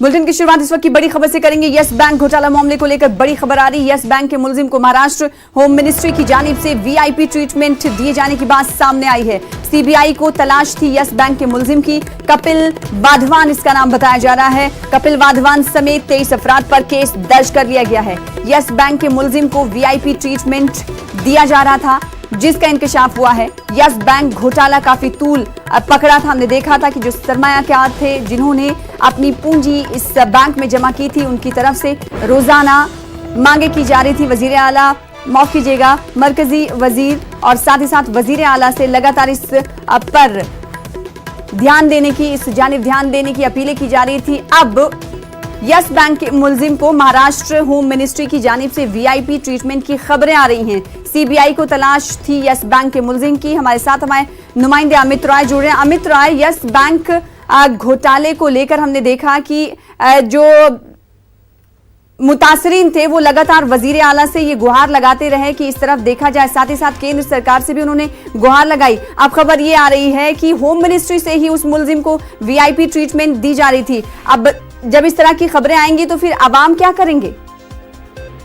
Bulletin की शुरुआत इस वक्त की बड़ी खबर से करेंगे। यस बैंक घोटाला मामले को लेकर बड़ी खबर आ रही है। यस बैंक के मुलजिम को महाराष्ट्र होम मिनिस्ट्री की जानिब से वीआईपी ट्रीटमेंट दिए जाने की बात सामने आई है। सीबीआई को तलाश थी यस बैंक के मुलजिम की। कपिल वाधवान इसका नाम बताया जा रहा है। कपिल वाधवान समेत 23 अफराद पर केस दर्ज कर लिया गया है। यस बैंक के मुलजिम को वीआईपी ट्रीटमेंट दिया जा रहा था, जिसका इंकशाफ हुआ है। यस बैंक घोटाला काफी तूल पकड़ा था। हमने देखा था कि जो सरमायाकार थे, जिन्होंने अपनी पूंजी इस बैंक में जमा की थी, उनकी तरफ से रोजाना मांगे की जा रही थी। वजीर आला, माफ कीजिएगा, मरकजी वजीर और साथ ही साथ वजीर आला से लगातार इस पर ध्यान देने की, इस जानिब ध्यान देने की अपीलें की जा रही थी। अब यस बैंक के मुलजिम को महाराष्ट्र होम मिनिस्ट्री की जानिब से वीआईपी ट्रीटमेंट की खबरें आ रही हैं। सीबीआई को तलाश थी यस बैंक के मुलजिम की। हमारे साथ हमारे नुमाइंदे अमित रॉय जुड़ रहे हैं। अमित रॉय, यस बैंक घोटाले को लेकर हमने देखा कि जो मुतासरीन थे वो लगातार वजीर आला से ये गुहार लगाते रहे कि इस तरफ देखा जाए। साथ ही साथ केंद्र सरकार से भी उन्होंने गुहार लगाई। अब खबर ये आ रही है कि होम मिनिस्ट्री से ही उस मुलजिम को वीआईपी ट्रीटमेंट दी जा रही थी। अब जब इस तरह की खबरें आएंगी तो फिर आवाम क्या करेंगे?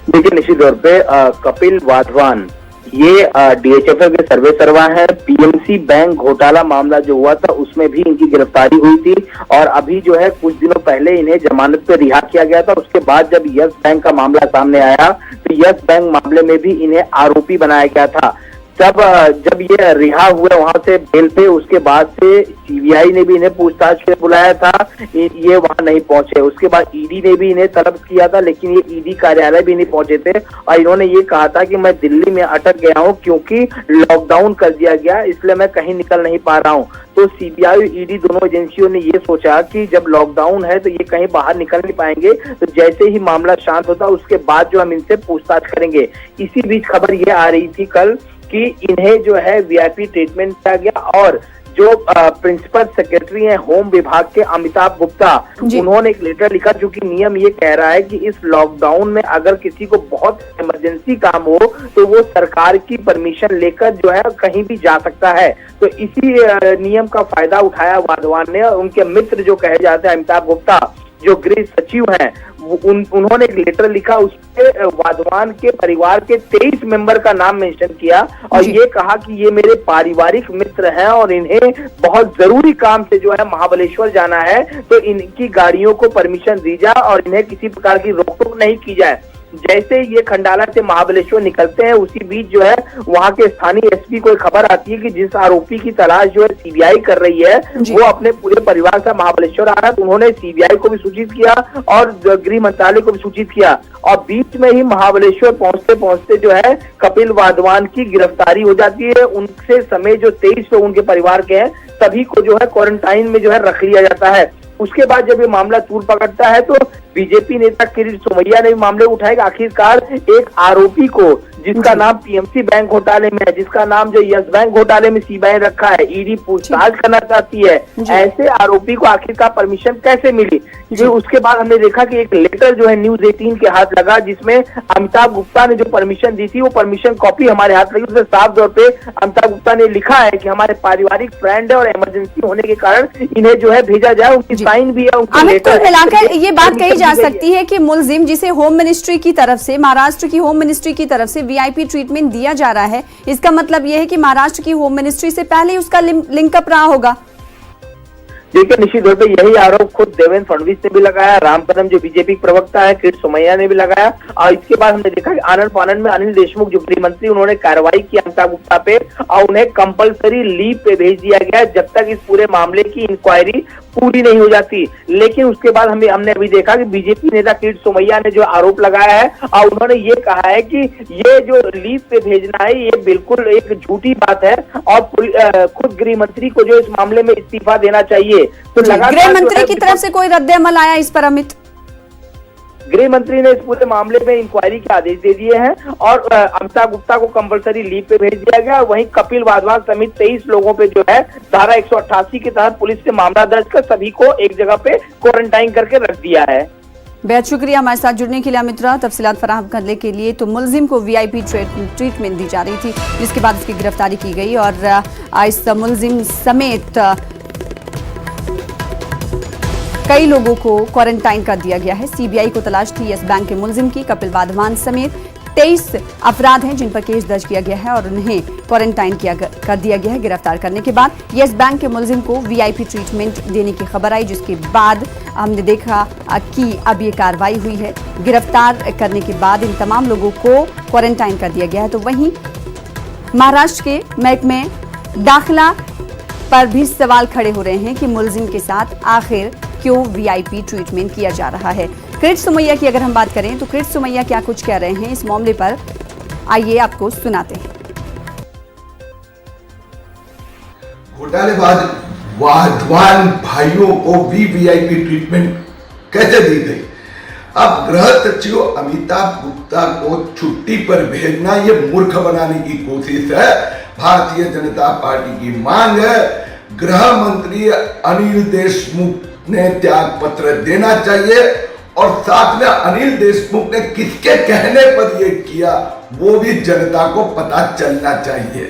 देखिए, निश्चित तौर पे कपिल वाधवान ये डीएचएफएल के सर्वे सर्वा है। पीएमसी बैंक घोटाला मामला जो हुआ था उसमें भी इनकी गिरफ्तारी हुई थी और अभी जो है कुछ दिनों पहले इन्हें जमानत पे रिहा किया गया था। उसके बाद जब यस बैंक का मामला सामने आया तो यस बैंक मामले में भी इन्हें आरोपी बनाया गया था। तब जब ये रिहा हुए वहां से बेल पे, उसके बाद से सीबीआई ने भी इन्हें पूछताछ के बुलाया था, ये वहां नहीं पहुंचे। उसके बाद ईडी ने भी इन्हें तलब किया था, लेकिन ये ईडी कार्यालय भी नहीं पहुंचे थे और इन्होंने ये कहा था कि मैं दिल्ली में अटक गया हूं क्योंकि लॉकडाउन कर दिया गया, इसलिए मैं कहीं निकल नहीं पा रहा हूं। तो सीबीआई और ईडी दोनों एजेंसियों ने ये सोचा कि जब लॉकडाउन है तो ये कहीं बाहर निकल नहीं पाएंगे, तो जैसे ही मामला शांत होता उसके बाद जो हम इनसे पूछताछ करेंगे। इसी बीच खबर ये आ रही थी कल कि इन्हें जो है वीआईपी ट्रीटमेंट किया गया और जो प्रिंसिपल सेक्रेटरी हैं होम विभाग के अमिताभ गुप्ता, उन्होंने एक लेटर लिखा, क्योंकि नियम ये कह रहा है कि इस लॉकडाउन में अगर किसी को बहुत इमरजेंसी काम हो तो वो सरकार की परमिशन लेकर जो है कहीं भी जा सकता है। तो इसी नियम का फायदा उठाया वाधवान ने। उनके मित्र जो कहे जाते हैं अमिताभ गुप्ता, जो गृह सचिव हैं, उन्होंने एक लेटर लिखा, उसमें वाधवान के परिवार के 23 मेंबर का नाम मेंशन किया और ये कहा कि ये मेरे पारिवारिक मित्र हैं और इन्हें बहुत जरूरी काम से जो है महाबलेश्वर जाना है, तो इनकी गाड़ियों को परमिशन दी जाए और इन्हें किसी प्रकार की रोक टोक नहीं की जाए। जैसे ये खंडाला से महाबलेश्वर निकलते हैं, उसी बीच जो है वहां के स्थानीय एसपी को एक खबर आती है कि जिस आरोपी की तलाश जो है सीबीआई कर रही है वो अपने पूरे परिवार से महाबलेश्वर आ रहा है। तो उन्होंने सीबीआई को भी सूचित किया और गृह मंत्रालय को भी सूचित किया और बीच में ही महाबलेश्वर पहुंचते पहुंचते जो है कपिल वाधवान की गिरफ्तारी हो जाती है। उनसे समेत जो 23 लोग उनके परिवार के हैं सभी को जो है क्वारंटाइन में जो है रख लिया जाता है। उसके बाद जब ये मामला तूल पकड़ता है तो बीजेपी नेता किरीट सोमैया ने भी मामले उठाए। आखिरकार एक आरोपी को, जिसका नाम पीएमसी बैंक घोटाले में है, जिसका नाम जो यस बैंक घोटाले में सीबीआई रखा है, ईडी पूछताछ करना चाहती है, ऐसे आरोपी को आखिरकार परमिशन कैसे मिली? फिर उसके बाद हमने देखा कि एक लेटर जो है न्यूज 18 के हाथ लगा, जिसमें अमिताभ गुप्ता ने जो परमिशन दी थी वो परमिशन कॉपी हमारे हाथ लगी। उसमें साफ तौर पे अमिताभ गुप्ता ने लिखा है कि हमारे पारिवारिक फ्रेंड है और इमरजेंसी होने के कारण इन्हें जो है भेजा जाए। उनकी साइन भी है, उनकी लेटर मिलाकर ये बात कही जा सकती है कि मुलजिम जिसे होम मिनिस्ट्री की तरफ से, महाराष्ट्र की होम मिनिस्ट्री की तरफ से वीआईपी ट्रीटमेंट दिया जा रहा है, इसका मतलब यह है कि महाराष्ट्र की होम मिनिस्ट्री से पहले ही उसका लिंकअप रहा होगा। देखिए, निश्चित तौर पर यही आरोप खुद देवेंद्र फडणवीस ने भी लगाया, राम कदम जो बीजेपी प्रवक्ता है, किरीट सोमैया ने भी लगाया और इसके बाद हमने देखा कि आनंद फानंद में अनिल देशमुख जो गृह मंत्री, उन्होंने कार्रवाई की अमिताभ गुप्ता पे और उन्हें कंपलसरी लीव पे भेज दिया गया जब तक इस पूरे मामले की इंक्वायरी पूरी नहीं हो जाती। लेकिन उसके बाद हमने अभी देखा कि बीजेपी नेता किरीट सोमैया ने जो आरोप लगाया है और उन्होंने ये कहा है कि ये जो लीव पे भेजना है ये बिल्कुल एक झूठी बात है और खुद गृह मंत्री को जो इस मामले में इस्तीफा देना चाहिए। तो गृह मंत्री की तरफ से कोई रद्द अमल आया इस पर? अमित, गृह मंत्री ने इस पूरे मामले में इंक्वायरी के आदेश दे दिए हैं और अमिताभ गुप्ता को कंपलसरी लीव पे भेज दिया गया। वहीं कपिल वाधवान समेत 23 लोगों पे जो है धारा 188 के तहत पुलिस ने मामला दर्ज कर सभी को एक जगह पे क्वारंटाइन करके रख दिया है। बेहद शुक्रिया हमारे साथ जुड़ने के लिए अमित रॉय। तफसीलात फराहम करने के लिए। तो मुलजिम को वीआईपी ट्रीटमेंट दी जा रही थी, जिसके बाद उसकी गिरफ्तारी की गई और इस मुलजिम समेत कई लोगों को क्वारंटाइन कर दिया गया है। सीबीआई को तलाश थी यस बैंक के मुलजिम की। कपिल वाधवान समेत 23 अफराद हैं जिन पर केस दर्ज किया गया है और उन्हें क्वारंटाइन कर दिया गया है। गिरफ्तार करने के बाद यस बैंक के मुलजिम को वीआईपी ट्रीटमेंट देने की खबर आई, जिसके बाद हमने देखा कि अब ये कार्रवाई हुई है। गिरफ्तार करने के बाद इन तमाम लोगों को क्वारंटाइन कर दिया गया है। तो वहीं महाराष्ट्र के महकमे दाखिला पर भी सवाल खड़े हो रहे हैं कि मुलजिम के साथ आखिर क्यों वीआईपी ट्रीटमेंट किया जा रहा है। किरीट सोमैया की अगर हम बात करें तो किरीट सोमैया क्या कुछ कह रहे हैं इस मामले पर, आइए आपको सुनाते हैं। घोटालेबाज वाधवान भाइयों को भी वीआईपी ट्रीटमेंट कैसे दी गई? अब गृह सचिव अमिताभ गुप्ता को छुट्टी पर भेजना ये मूर्ख बनाने की कोशिश है। भारतीय जनता पार्टी की मांग है गृह मंत्री अनिल देशमुख ने त्याग पत्र देना चाहिए और साथ में अनिल देशमुख ने किसके कहने पर यह किया वो भी जनता को पता चलना चाहिए।